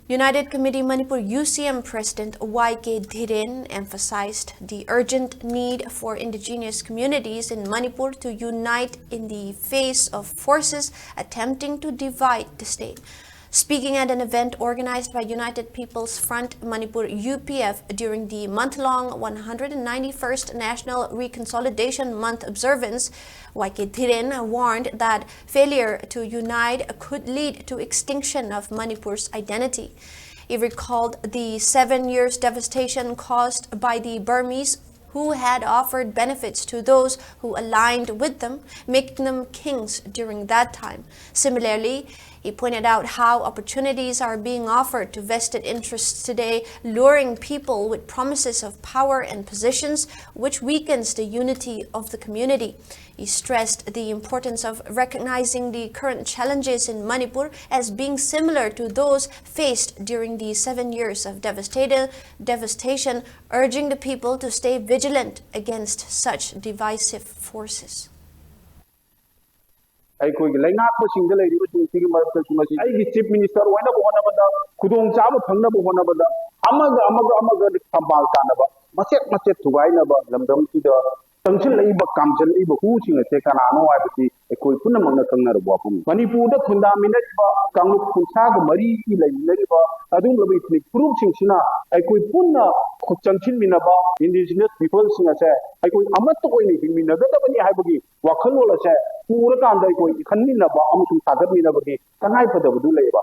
United Committee Manipur UCM President Y.K. Dhiren emphasized the urgent need for indigenous communities in Manipur to unite in the face of forces attempting to divide the state. Speaking at an event organized by United People's Front Manipur UPF during the month-long 191st National Reconsolidation Month observance, Y.K. Dhiren warned that failure to unite could lead to extinction of Manipur's identity. He recalled the 7 years devastation caused by the Burmese, who had offered benefits to those who aligned with them, making them kings during that time. Similarly, he pointed out how opportunities are being offered to vested interests today, luring people with promises of power and positions, which weakens the unity of the community. He stressed the importance of recognizing the current challenges in Manipur as being similar to those faced during the 7 years of devastation, urging the people to stay vigilant against such divisive forces. ꯑꯩꯈꯣꯏꯒꯤ ꯂꯩꯉꯥꯛꯄꯁꯤꯡꯗ ꯂꯩꯔꯤꯕꯁꯤꯡꯁꯤꯒꯤ ꯃꯔꯛꯇꯁꯨ ꯉꯁꯤ ꯑꯩꯒꯤ chief minister ꯑꯣꯏꯅꯕ ꯍꯣꯠꯅꯕꯗ ꯈꯨꯗꯣꯡꯆꯥꯕ ꯐꯪꯅꯕ ꯍꯣꯠꯅꯕꯗ ꯑꯃꯒ ꯐꯝꯕꯥꯜ ꯇꯥꯅꯕ ꯃꯆꯦꯠ ꯊꯨꯒꯥꯏꯅꯕ ꯂꯝꯗꯝꯁꯤꯗ ꯆꯪꯁꯤꯜꯂꯛꯏꯕ ꯀꯥꯝꯖꯤꯜꯂꯛꯏꯕ ꯍꯨꯁꯤꯡ ꯑꯁꯦ ꯀꯅꯥꯅꯣ ꯍꯥꯏꯕꯁꯤ ꯑꯩꯈꯣꯏ ꯄꯨꯝꯅꯃꯛꯅ ꯈꯪꯅꯔꯕ ꯋꯥꯐꯝꯅꯤ ꯃꯅꯤꯄꯨꯔꯗ ꯈꯨꯟꯗꯥꯃꯤꯟꯅꯔꯤꯕ ꯀꯥꯡꯂꯨꯞ ꯀꯨꯟꯊ꯭ꯔꯥꯒ ꯃꯔꯤꯒꯤ ꯂꯩꯃꯤꯟꯅꯔꯤꯕ ꯑꯗꯨꯒꯨꯝꯂꯕ ꯏꯊꯅꯤꯛ ꯐꯨꯔꯨꯞꯁꯤꯡꯁꯤꯅ ꯑꯩꯈꯣꯏ ꯄꯨꯟꯅ ꯆꯪꯁꯤꯟꯃꯤꯟꯅꯕ ꯏꯟꯗꯤꯖꯤꯅꯁ ꯄꯤꯄꯜꯁꯤꯡ ꯑꯁꯦ ꯑꯩꯈꯣꯏ ꯑꯃꯠꯇ ꯑꯣꯏꯅ ꯍꯤꯡꯃꯤꯟꯅꯒꯗꯕꯅꯤ ꯍꯥꯏꯕꯒꯤ ꯋꯥꯈꯜꯂꯣꯟ ꯑꯁꯦ ꯄꯨꯔꯀꯥꯟꯗ ꯑꯩꯈꯣꯏ ꯈꯟꯃꯤꯟꯅꯕ ꯑꯃꯁꯨꯡ ꯁꯥꯒꯠꯃꯤꯟꯅꯕꯒꯤ ꯇꯉꯥꯏꯐꯗꯕꯗꯨ ꯂꯩꯕ